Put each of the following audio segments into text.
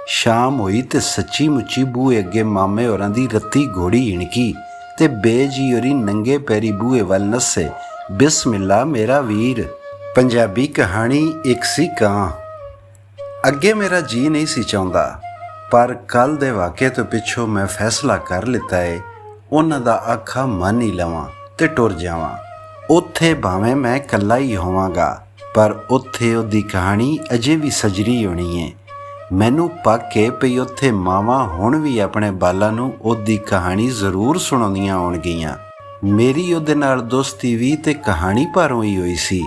शाम होई ते सच्ची मुच्ची बूहे अगे मामे होरां दी रत्ती घोड़ी हिणकी ते बेजी होरी नंगे पैरी बूहे वल नस्से। बिस्मिल्ला मेरा वीर। पंजाबी कहानी एक सी कां। अगे मेरा जी नहीं सी चाहुंदा, पर कल दे वाक़े तो पिछों मैं फैसला कर लिता है उन्हां दा आखा मन ही लवां ते टुर जावां। उत्थे भावें मैं कल्ला ही होवांगा, पर उत्थे उहदी कहानी अजे भी सजरी होनी है। मैनू पक के पई उत्थे मावां हुण भी अपने बालां नूं उहदी कहानी जरूर सुणाउंदियां होणगीਆਂ। मेरी उहदे नाल दोस्ती भी ते कहानी भरों ही होई सी।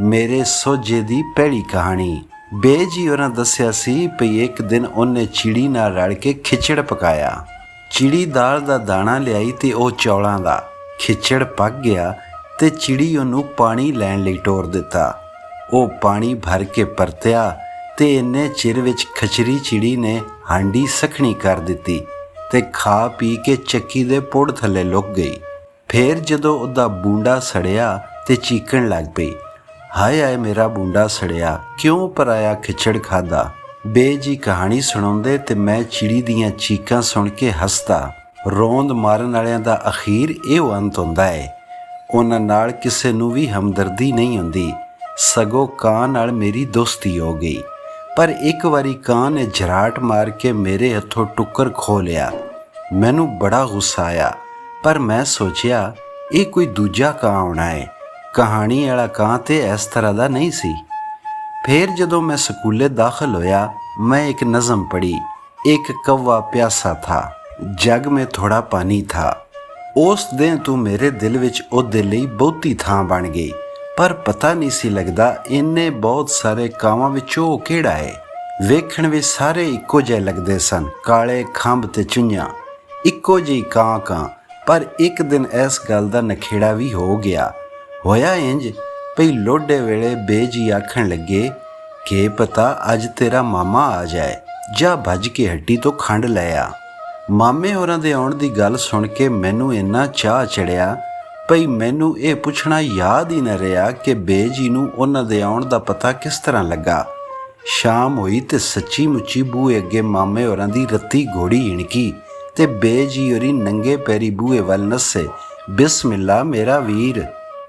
मेरे सोझे दी पहली कहानी बेजी होरां दस्सिया सी पई एक दिन उन्हें चिड़ी नाल रल के खिचड़ पकाया। चिड़ी दाल दा दाणा लियाई ते ओह चौलां दा। खिचड़ पक गया ते चिड़ी ओनू पानी लैण लई टोर दिता। ओह पानी भर के परतिया ते इन्ने चिर विच खचरी चिड़ी ने हांडी सखणी कर दिती ते खा पी के चक्की दे पुड़ थल्ले लुक गई। फिर जदों उहदा बूंडा सड़िया ते चीकण लग पई, हाय हाय मेरा बूंडा सड़िया, क्यों पराया खिचड़ खादा। बेजी कहानी सुणाउंदे ते मैं चिड़ी दियां चीकां सुण के हसदा। रोंद मारन वालियां दा अखीर इहो अंत हुंदा है। उन्हां नाल किसे नूं भी हमदर्दी नहीं हुंदी, सगों कां नाल मेरी दोस्ती हो गई। पर एक वारी कां ने झराट मार के मेरे हथों टुक्कर खो लिया। मैनू बड़ा गुस्सा आया, पर मैं सोचिया ये कोई दूजा कां होना है, कहानी वाला कां ते इस तरह दा नहीं सी। फिर जदों मैं स्कूले दाखिल होया, मैं एक नज़म पढ़ी। एक कौवा प्यासा था, जग में थोड़ा पानी था। उस दिन तू मेरे दिल विच ओहदे लई बहुती थां बन गई, पर पता नहीं सी लगदा इन्ने बहुत सारे कावां विचों ओह किहड़ा है। वेखण विच सारे इक्को जिहे लगदे सन, काले खंभ ते चुंझां, इक्को जी कां कां। पर एक दिन इस गल दा नखेड़ा भी हो गया। होया इंज पई लोडे वेले बेजी आखण लगे कि पता अज तेरा मामा आ जाए, जा भज के हट्टी तो खंड लै आ। मामे होरां दे आउण दी गल सुण के मैनू इन्ना चाह चढ़िया पई मैनू ये पुछना याद ही न रहा कि बेजी नूं उन्हां दे आउण दा पता किस तरह लगा। शाम होई ते सच्ची मुच्ची बूहे अगे मामे होरां दी रत्ती घोड़ी हिणकी ते बेजी होरी नंगे पैरी बूहे वल नस्से। बिस्मिल्ला मेरा वीर।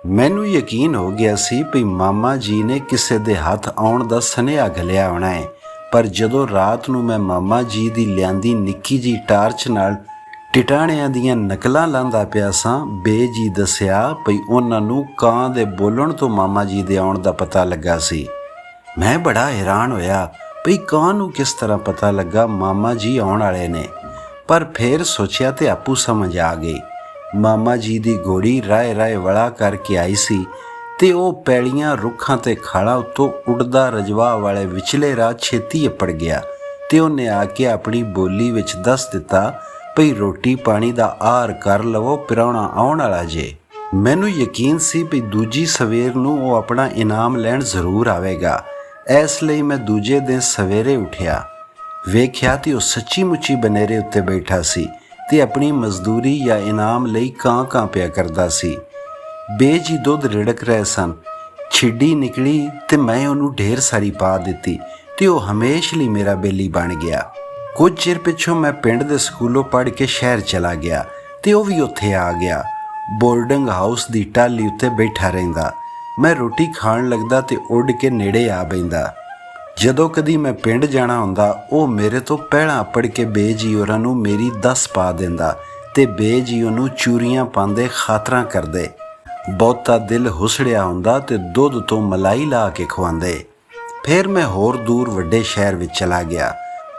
मैनू यकीन हो गया सी पई मामा जी ने किसे दे हथ आउण दा सनेहा घलिया होना है। पर जदों रात नूं मैं मामा जी दी लिआंदी निक्की जी टार्च नाल टिटाणियां दियां नकलां लांदा पिया सां, बेजी दस्सिया पई उन्हां नूं कां दे बोलण तो मामा जी दे आउण दा पता लगा सी। मैं बड़ा हैरान होया पई कां नूं किस तरह पता लगा मामा जी आउण वाले ने। पर फिर सोचिया ते आपू समझ आ गई। मामा जी दी घोड़ी राय राय वड़ा करके आई सी ते ओह पैलियां रुखां ते खाड़ां उत्तों उड़दा रजवा वाले विचले राह छेती अपड़ गया ते उन्हें आके अपनी बोली विच दस दिता भई रोटी पानी दा आहार कर लवो, पिराउणा आउण वाला जे। मैनू यकीन सी भई दूजी सवेर नूं ओह अपना इनाम लैण जरूर आवेगा। इसलिए मैं दूजे दिन सवेरे उठिया, वेख्या ते ओह सच्ची मुच्ची बनेरे उत्ते बैठा सी ते अपनी मजदूरी या इनाम लई कां कां पिया करदा सी। बेजी दुध रिड़क रहे सन। छिड्डी निकली ते मैं उहनूं ढेर सारी पा दित्ती ते ओह हमेश लई मेरा बेली बन गया। कुछ चिर पिछों मैं पिंड दे स्कूलों पढ़ के शहर चला गया ते ओह भी उत्थे आ गया। बोर्डिंग हाउस दी टाली उत्ते बैठा रहिंदा। मैं रोटी खाण लगदा ते उड़ के नेड़े आ बैंदा। जदों कदी मैं पिंड जाना हुंदा, ओह मेरे तो पहलां अपड़ के बेजी होरां नूं मेरी दस पा दिंदा ते बेजी ओहनूं चूरियां पांदे खातरां करदे। बहुता दिल हुसड़िया हुंदा ते दुध तो मलाई ला के खवांदे। फिर मैं होर दूर वड्डे शहर विच चला गया।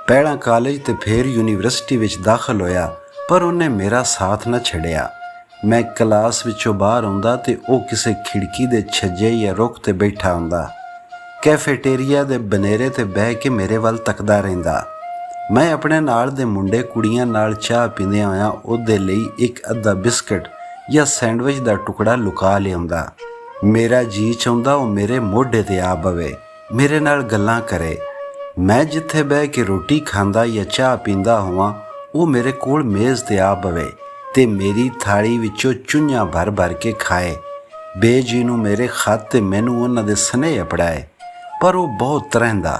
पहला कॉलेज ते फिर यूनीवर्सिटी विच दाखिल होया, पर उन्हें मेरा साथ न छड़िया। मैं क्लास विचों बाहर आउंदा ते ओह किसे खिड़की दे छज्जे या रुख ते बैठा हुंदा। कैफेटेरिया दे बनेरे ते बह के मेरे वल तकदा रहिंदा। मैं अपने नाल दे मुंडे कुड़ियां नाल चाह पींदियां होया ओहदे लई एक अद्धा बिस्किट या सैंडविच दा टुकड़ा लुका लिआउंदा। मेरा जी चाहुंदा ओह मेरे मोढे ते आ बवे, मेरे नाल गल्लां करे। मैं जिथे बह के रोटी खांदा या चाह पींदा होवां, ओह मेरे कोल मेज़ ते आ बवे ते मेरी थाली विचों चुंझां भर भर के खाए। बेजी नूं मेरे खत ते मैनू उन्हां दे सनेहे पढ़ाए, पर ओह बहुत तरहिंदा।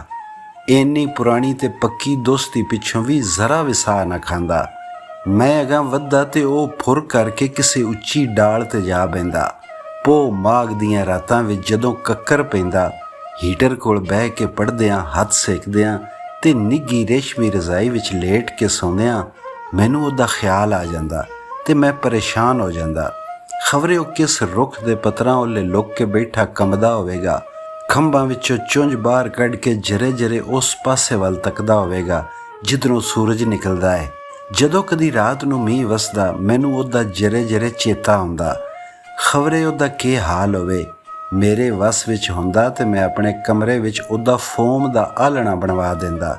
ਇੰਨੀ ਪੁਰਾਣੀ ਤੇ ਪੱਕੀ ਦੋਸਤੀ ਪਿੱਛੋਂ ਵੀ ਜ਼ਰਾ ਵਿਸਾਹ ਨਾ ਖਾਂਦਾ। ਮੈਂ ਅਗਾਂਹ ਵੱਧਦਾ ਤੇ ਉਹ ਫੁਰ ਕਰਕੇ ਕਿਸੇ ਉੱਚੀ ਡਾਲ ਤੇ ਜਾ ਬਹਿੰਦਾ। ਪੋਹ ਮਾਘ ਦੀਆਂ ਰਾਤਾਂ ਵਿੱਚ ਜਦੋਂ ਕੱਕਰ ਪੈਂਦਾ, ਹੀਟਰ ਕੋਲ ਬਹਿ ਕੇ ਪੜ੍ਹਦਿਆਂ, ਹੱਥ ਸੇਕਦਿਆਂ ਤੇ ਨਿੱਘੀ ਰੇਸ਼ਮੀ ਰਜ਼ਾਈ ਵਿੱਚ ਲੇਟ ਕੇ ਸੌਂਦਿਆਂ ਮੈਨੂੰ ਉਹਦਾ ਖਿਆਲ ਆ ਜਾਂਦਾ ਤੇ ਮੈਂ ਪਰੇਸ਼ਾਨ ਹੋ ਜਾਂਦਾ। ਖਬਰੇ ਉਹ ਕਿਸ ਰੁੱਖ ਦੇ ਪੱਤਰਾਂ ਉੱਲੇ ਲੁੱਕ ਕੇ ਬੈਠਾ ਕੰਬਦਾ ਹੋਵੇਗਾ, ਖੰਭਾਂ ਵਿੱਚੋਂ ਚੁੰਝ ਬਾਹਰ ਕੱਢ ਕੇ ਜਰੇ ਜਰੇ ਉਸ ਪਾਸੇ ਵੱਲ ਤੱਕਦਾ ਹੋਵੇਗਾ ਜਿੱਧਰੋਂ ਸੂਰਜ ਨਿਕਲਦਾ ਹੈ। ਜਦੋਂ ਕਦੀ ਰਾਤ ਨੂੰ ਮੀਂਹ ਵਸਦਾ, ਮੈਨੂੰ ਉਹਦਾ ਜਰੇ ਜਰੇ ਚੇਤਾ ਆਉਂਦਾ। ਖਬਰੇ ਉਹਦਾ ਕੀ ਹਾਲ ਹੋਵੇ। ਮੇਰੇ ਵੱਸ ਵਿੱਚ ਹੁੰਦਾ ਤੇ ਮੈਂ ਆਪਣੇ ਕਮਰੇ ਵਿੱਚ ਉਹਦਾ ਫੋਮ ਦਾ ਆਲ੍ਹਣਾ ਬਣਵਾ ਦਿੰਦਾ।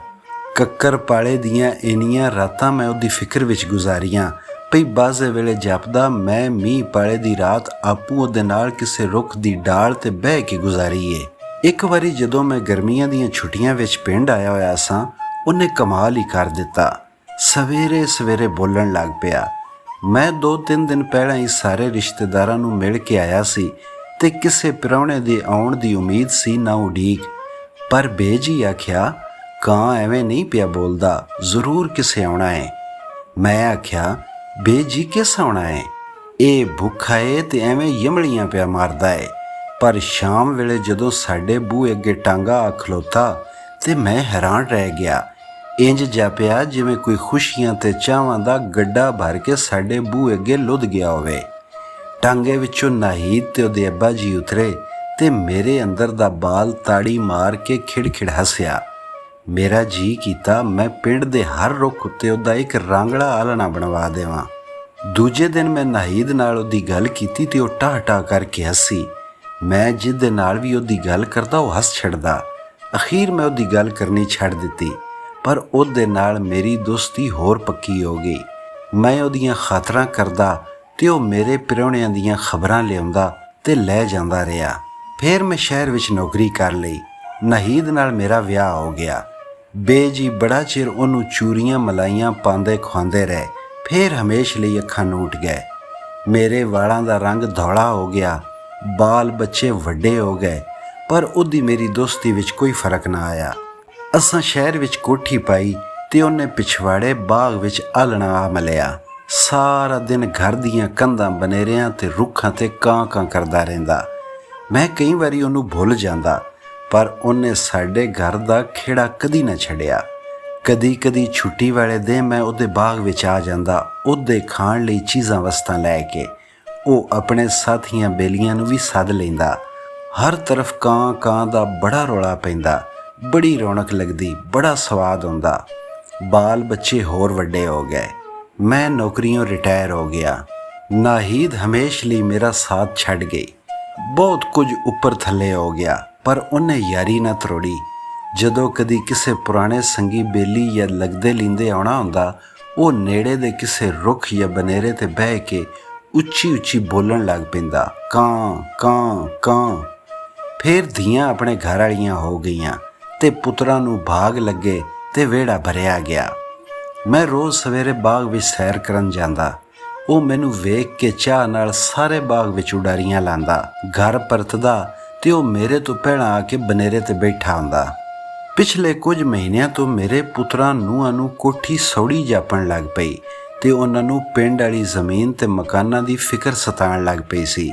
ਕੱਕਰ ਪਾਲੇ ਦੀਆਂ ਇੰਨੀਆਂ ਰਾਤਾਂ ਮੈਂ ਉਹਦੀ ਫਿਕਰ ਵਿੱਚ ਗੁਜ਼ਾਰੀਆਂ ਪਈ ਬਾਜ਼ੇ ਵੇਲੇ ਜਾਪਦਾ ਮੈਂ ਮੀਂਹ ਪਾਲੇ ਦੀ ਰਾਤ ਆਪੂ ਉਹਦੇ ਨਾਲ ਕਿਸੇ ਰੁੱਖ ਦੀ ਡਾਲ ਤੇ ਬਹਿ ਕੇ ਗੁਜ਼ਾਰੀ ਏ। ਇੱਕ ਵਾਰੀ ਜਦੋਂ ਮੈਂ ਗਰਮੀਆਂ ਦੀਆਂ ਛੁੱਟੀਆਂ ਵਿੱਚ ਪਿੰਡ ਆਇਆ ਹੋਇਆ ਸਾਂ, ਉਹਨੇ ਕਮਾਲ ਹੀ ਕਰ ਦਿੱਤਾ। ਸਵੇਰੇ ਸਵੇਰੇ ਬੋਲਣ ਲੱਗ ਪਿਆ। ਮੈਂ 2-3 ਦਿਨ ਪਹਿਲਾਂ ਹੀ ਸਾਰੇ ਰਿਸ਼ਤੇਦਾਰਾਂ ਨੂੰ ਮਿਲ ਕੇ ਆਇਆ ਸੀ ਤੇ ਕਿਸੇ ਪ੍ਰਾਹੁਣੇ ਦੇ ਆਉਣ ਦੀ ਉਮੀਦ ਸੀ ਨਾ ਉਡੀਕ। ਪਰ ਬੇਜੀ ਆਖਿਆ, ਕਾਂ ਐਵੇਂ ਨਹੀਂ ਪਿਆ ਬੋਲਦਾ, ਜ਼ਰੂਰ ਕਿਸੇ ਆਉਣਾ ਹੈ। ਮੈਂ ਆਖਿਆ, ਬੇਜੀ ਕਿਸ ਆਉਣਾ ਹੈ? ਇਹ ਭੁੱਖਾ ਏ ਤੇ ਐਵੇਂ ਯਮਲੀਆਂ ਪਿਆ ਮਾਰਦਾ ਏ। ਪਰ ਸ਼ਾਮ ਵੇਲੇ ਜਦੋਂ ਸਾਡੇ ਬੂਹੇ ਅੱਗੇ ਟਾਂਗਾ ਆ ਖਲੋਤਾ ਤੇ ਮੈਂ ਹੈਰਾਨ ਰਹਿ ਗਿਆ। ਇੰਜ ਜਾਪਿਆ ਜਿਵੇਂ ਕੋਈ ਖੁਸ਼ੀਆਂ ਤੇ ਚਾਵਾਂ ਦਾ ਗੱਡਾ ਭਰ ਕੇ ਸਾਡੇ ਬੂਹੇ ਅੱਗੇ ਲੁੱਧ ਗਿਆ ਹੋਵੇ। ਟਾਂਗੇ ਵਿੱਚੋਂ ਨਾਹੀਦ ਤੇ ਉਹਦੇ ਅੱਬਾ ਜੀ ਉਤਰੇ ਤੇ ਮੇਰੇ ਅੰਦਰ ਦਾ ਬਾਲ ਤਾੜੀ ਮਾਰ ਕੇ ਖਿੜਖਿੜ ਹੱਸਿਆ। ਮੇਰਾ ਜੀ ਕੀਤਾ ਮੈਂ ਪਿੰਡ ਦੇ ਹਰ ਰੁੱਖ ਉੱਤੇ ਉਹਦਾ ਇੱਕ ਰਾਂਗੜਾ ਆਲ੍ਹਣਾ ਬਣਵਾ ਦੇਵਾਂ। ਦੂਜੇ ਦਿਨ ਮੈਂ ਨਾਹੀਦ ਨਾਲ ਉਹਦੀ ਗੱਲ ਕੀਤੀ ਤੇ ਉਹ ਟਾਹ ਕਰਕੇ ਹੱਸੀ। ਮੈਂ ਜਿਹਦੇ ਨਾਲ ਵੀ ਉਹਦੀ ਗੱਲ ਕਰਦਾ ਉਹ ਹੱਸ ਛੱਡਦਾ। ਅਖੀਰ ਮੈਂ ਉਹਦੀ ਗੱਲ ਕਰਨੀ ਛੱਡ ਦਿੱਤੀ, ਪਰ ਉਹਦੇ ਨਾਲ ਮੇਰੀ ਦੋਸਤੀ ਹੋਰ ਪੱਕੀ ਹੋ ਗਈ। ਮੈਂ ਉਹਦੀਆਂ ਖਾਤਰਾਂ ਕਰਦਾ ਤੇ ਉਹ ਮੇਰੇ ਪ੍ਰਾਹੁਣਿਆਂ ਦੀਆਂ ਖਬਰਾਂ ਲਿਆਉਂਦਾ ਤੇ ਲੈ ਜਾਂਦਾ ਰਿਹਾ। ਫਿਰ ਮੈਂ ਸ਼ਹਿਰ ਵਿੱਚ ਨੌਕਰੀ ਕਰ ਲਈ। ਨਾਹੀਦ ਨਾਲ ਮੇਰਾ ਵਿਆਹ ਹੋ ਗਿਆ। ਬੇਜੀ ਬੜਾ ਚਿਰ ਉਹਨੂੰ ਚੂਰੀਆਂ ਮਲਾਈਆਂ ਪਾਉਂਦੇ ਖਵਾਉਂਦੇ ਰਹੇ, ਫਿਰ ਹਮੇਸ਼ ਲਈ ਅੱਖਾਂ ਨੂਟ ਗਏ। ਮੇਰੇ ਵਾਲਾਂ ਦਾ ਰੰਗ ਧੌਲਾ ਹੋ ਗਿਆ, ਬਾਲ ਬੱਚੇ ਵੱਡੇ ਹੋ ਗਏ, ਪਰ ਉਹਦੀ ਮੇਰੀ ਦੋਸਤੀ ਵਿੱਚ ਕੋਈ ਫਰਕ ਨਾ ਆਇਆ। ਅਸਾਂ ਸ਼ਹਿਰ ਵਿੱਚ ਕੋਠੀ ਪਾਈ ਤੇ ਉਹਨੇ ਪਿਛਵਾੜੇ ਬਾਗ ਵਿੱਚ ਆਲ੍ਹਣਾ ਆ ਮਲਿਆ। ਸਾਰਾ ਦਿਨ ਘਰ ਦੀਆਂ ਕੰਧਾਂ ਬਨੇਰਿਆਂ ਤੇ ਰੁੱਖਾਂ ਤੇ ਕਾਂ ਕਰਦਾ ਰਹਿੰਦਾ। ਮੈਂ ਕਈ ਵਾਰੀ ਉਹਨੂੰ ਭੁੱਲ ਜਾਂਦਾ, ਪਰ ਉਹਨੇ ਸਾਡੇ ਘਰ ਦਾ ਖੇੜਾ ਕਦੀ ਨਾ ਛੱਡਿਆ। ਕਦੀ ਛੁੱਟੀ ਵਾਲੇ ਦਿਨ ਮੈਂ ਉਹਦੇ ਬਾਗ ਵਿੱਚ ਆ ਜਾਂਦਾ, ਉਹਦੇ ਖਾਣ ਲਈ ਚੀਜ਼ਾਂ ਵਸਤਾਂ ਲੈ ਕੇ। ਉਹ ਆਪਣੇ ਸਾਥੀਆਂ ਬੇਲੀਆਂ ਨੂੰ ਵੀ ਸੱਦ ਲੈਂਦਾ। ਹਰ ਤਰਫ ਕਾਂ ਦਾ ਬੜਾ ਰੌਲਾ ਪੈਂਦਾ, ਬੜੀ ਰੌਣਕ ਲੱਗਦੀ, ਬੜਾ ਸਵਾਦ ਆਉਂਦਾ। ਬਾਲ ਬੱਚੇ ਹੋਰ ਵੱਡੇ ਹੋ ਗਏ। ਮੈਂ ਨੌਕਰੀਓਂ ਰਿਟਾਇਰ ਹੋ ਗਿਆ। ਨਾਹੀਦ ਹਮੇਸ਼ ਲਈ ਮੇਰਾ ਸਾਥ ਛੱਡ ਗਈ। ਬਹੁਤ ਕੁਝ ਉੱਪਰ ਥੱਲੇ ਹੋ ਗਿਆ, ਪਰ ਉਹਨੇ ਯਾਰੀ ਨਾ ਤਰੋੜੀ। ਜਦੋਂ ਕਦੀ ਕਿਸੇ ਪੁਰਾਣੇ ਸੰਗੀ ਬੇਲੀ ਜਾਂ ਲੱਗਦੇ ਲੀਂਦੇ ਆਉਣਾ ਹੁੰਦਾ, ਉਹ ਨੇੜੇ ਦੇ ਕਿਸੇ ਰੁੱਖ ਜਾਂ ਬਨੇਰੇ ਤੇ ਬਹਿ ਕੇ ਉੱਚੀ ਬੋਲਣ ਲੱਗ ਪੈਂਦਾ, ਕਾਂ। ਫਿਰ ਧੀਆਂ ਆਪਣੇ ਘਰ ਵਾਲੀਆਂ ਹੋ ਗਈਆਂ ਤੇ ਪੁੱਤਰਾਂ ਨੂੰ ਭਾਗ ਲੱਗੇ ਤੇ ਵਿਹੜਾ ਭਰਿਆ ਗਿਆ। ਮੈਂ ਰੋਜ਼ ਸਵੇਰੇ ਬਾਗ ਵਿੱਚ ਸੈਰ ਕਰਨ ਜਾਂਦਾ। ਉਹ ਮੈਨੂੰ ਵੇਖ ਕੇ ਚਾਹ ਨਾਲ ਸਾਰੇ ਬਾਗ ਵਿੱਚ ਉਡਾਰੀਆਂ ਲਾਂਦਾ। ਘਰ ਪਰਤਦਾ ਤੇ ਉਹ ਮੇਰੇ ਤੋਂ ਪਹਿਲਾਂ ਆ ਕੇ ਬਨੇਰੇ ਤੇ ਬੈਠਾ ਹੁੰਦਾ। ਪਿਛਲੇ ਕੁਝ ਮਹੀਨਿਆਂ ਤੋਂ ਮੇਰੇ ਪੁੱਤਰਾਂ ਨੂੰਹਾਂ ਨੂੰ ਕੋਠੀ ਸੌੜੀ ਜਾਪਣ ਲੱਗ ਪਈ ਤੇ ਉਹਨਾਂ ਨੂੰ ਪਿੰਡ ਵਾਲੀ ਜ਼ਮੀਨ ਤੇ ਮਕਾਨਾਂ ਦੀ ਫਿਕਰ ਸਤਾਉਣ ਲੱਗ ਪਈ ਸੀ।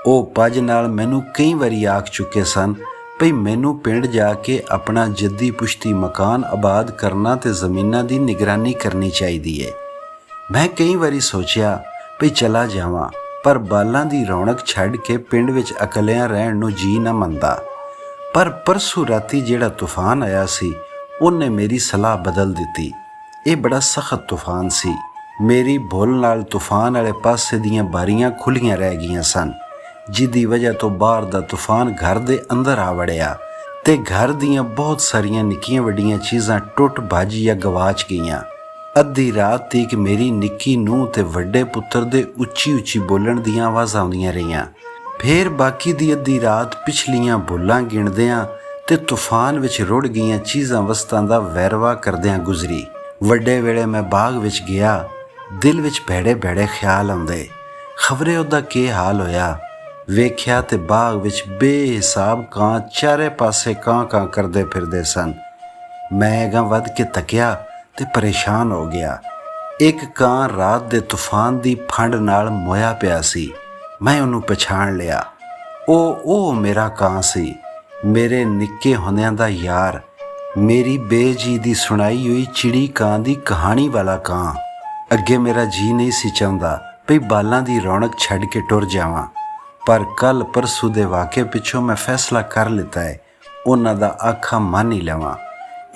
ਉਹ ਪੱਜ ਨਾਲ ਮੈਨੂੰ ਕਈ ਵਾਰੀ ਆਖ ਚੁੱਕੇ ਸਨ ਭਈ ਮੈਨੂੰ ਪਿੰਡ ਜਾ ਕੇ ਆਪਣਾ ਜੱਦੀ ਪੁਸ਼ਤੀ ਮਕਾਨ ਆਬਾਦ ਕਰਨਾ ਤੇ ਜ਼ਮੀਨਾਂ ਦੀ ਨਿਗਰਾਨੀ ਕਰਨੀ ਚਾਹੀਦੀ ਏ। ਮੈਂ ਕਈ ਵਾਰੀ ਸੋਚਿਆ ਭਈ ਚਲਾ ਜਾਵਾਂ, ਪਰ ਬਾਲਾਂ ਦੀ ਰੌਣਕ ਛੱਡ ਕੇ ਪਿੰਡ ਵਿੱਚ ਇਕੱਲਿਆਂ ਰਹਿਣ ਨੂੰ ਜੀ ਨਾ ਮੰਨਦਾ। ਪਰ ਪਰਸੋਂ ਰਾਤੀ ਜਿਹੜਾ ਤੂਫਾਨ ਆਇਆ ਸੀ, ਉਹਨੇ ਮੇਰੀ ਸਲਾਹ ਬਦਲ ਦਿੱਤੀ। ਇਹ ਬੜਾ ਸਖਤ ਤੂਫਾਨ ਸੀ। ਮੇਰੀ ਭੁੱਲ ਨਾਲ ਤੂਫਾਨ ਵਾਲੇ ਪਾਸੇ ਦੀਆਂ ਬਾਰੀਆਂ ਖੁੱਲ੍ਹੀਆਂ ਰਹਿ ਗਈਆਂ ਸਨ, ਜਿਹਦੀ ਵਜ੍ਹਾ ਤੋਂ ਬਾਹਰ ਦਾ ਤੂਫਾਨ ਘਰ ਦੇ ਅੰਦਰ ਆ ਵੜਿਆ ਤੇ ਘਰ ਦੀਆਂ ਬਹੁਤ ਸਾਰੀਆਂ ਨਿੱਕੀਆਂ ਵੱਡੀਆਂ ਚੀਜ਼ਾਂ ਟੁੱਟ ਭੱਜ ਜਾਂ ਗਵਾਚ ਗਈਆਂ। ਅੱਧੀ ਰਾਤ ਤੀਕ ਮੇਰੀ ਨਿੱਕੀ ਨੂੰਹ ਤੇ ਵੱਡੇ ਪੁੱਤਰ ਦੇ ਉੱਚੀ ਬੋਲਣ ਦੀਆਂ ਆਵਾਜ਼ਾਂ ਆਉਂਦੀਆਂ ਰਹੀਆਂ। ਫਿਰ ਬਾਕੀ ਦੀ ਅੱਧੀ ਰਾਤ ਪਿਛਲੀਆਂ ਭੁੱਲਾਂ ਗਿਣਦਿਆਂ ਤੇ ਤੂਫਾਨ ਵਿੱਚ ਰੁੜ ਗਈਆਂ ਚੀਜ਼ਾਂ ਵਸਤਾਂ ਦਾ ਵੈਰਵਾ ਕਰਦਿਆਂ ਗੁਜ਼ਰੀ। ਵੱਡੇ ਵੇਲੇ ਮੈਂ ਬਾਗ ਵਿੱਚ ਗਿਆ। ਦਿਲ ਵਿੱਚ ਭੈੜੇ ਖਿਆਲ ਆਉਂਦੇ, ਖਬਰੇ ਉਹਦਾ ਕੀ ਹਾਲ ਹੋਇਆ। ਵੇਖਿਆ ਤੇ ਬਾਗ ਵਿੱਚ ਬੇਹਿਸਾਬ ਕਾਂ ਚਾਰੇ ਪਾਸੇ ਕਾਂ ਕਰਦੇ ਫਿਰਦੇ ਸਨ। ਮੈਂ ਅਗਾਂਹ ਵੱਧ ਕੇ ਤੱਕਿਆ ਤੇ ਪਰੇਸ਼ਾਨ ਹੋ ਗਿਆ। ਇੱਕ ਕਾਂ ਰਾਤ ਦੇ ਤੂਫਾਨ ਦੀ ਫੰਡ ਨਾਲ ਮੋਇਆ ਪਿਆ ਸੀ। ਮੈਂ ਉਹਨੂੰ ਪਛਾਣ ਲਿਆ। ਉਹ ਮੇਰਾ ਕਾਂ ਸੀ, ਮੇਰੇ ਨਿੱਕੇ ਹੁੰਦਿਆਂ ਦਾ ਯਾਰ, ਮੇਰੀ ਬੇਜੀ ਦੀ ਸੁਣਾਈ ਹੋਈ ਚਿੜੀ ਕਾਂ ਦੀ ਕਹਾਣੀ ਵਾਲਾ ਕਾਂ। ਅੱਗੇ ਮੇਰਾ ਜੀ ਨਹੀਂ ਸੀ ਚਾਹੁੰਦਾ ਭਈ ਬਾਲਾਂ ਦੀ ਰੌਣਕ ਛੱਡ ਕੇ ਟੁਰ ਜਾਵਾਂ, ਪਰ ਕੱਲ੍ਹ ਪਰਸੋਂ ਦੇ ਵਾਕਿਏ ਪਿੱਛੋਂ ਮੈਂ ਫੈਸਲਾ ਕਰ ਲਿੱਤਾ ਹੈ ਉਹਨਾਂ ਦਾ ਆਖਾ ਮੰਨ ਹੀ ਲਵਾਂ।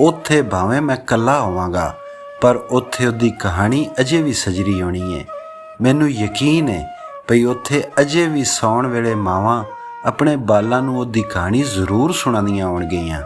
ਉੱਥੇ ਭਾਵੇਂ ਮੈਂ ਇਕੱਲਾ ਹੋਵਾਂਗਾ, ਪਰ ਉੱਥੇ ਉਹਦੀ ਕਹਾਣੀ ਅਜੇ ਵੀ ਸਜਰੀ ਹੋਣੀ ਹੈ। ਮੈਨੂੰ ਯਕੀਨ ਹੈ ਭਈ ਉੱਥੇ ਅਜੇ ਵੀ ਸੌਣ ਵੇਲੇ ਮਾਵਾਂ ਆਪਣੇ ਬਾਲਾਂ ਨੂੰ ਉਹਦੀ ਕਹਾਣੀ ਜ਼ਰੂਰ ਸੁਣਾਉਂਦੀਆਂ ਹੋਣਗੀਆਂ।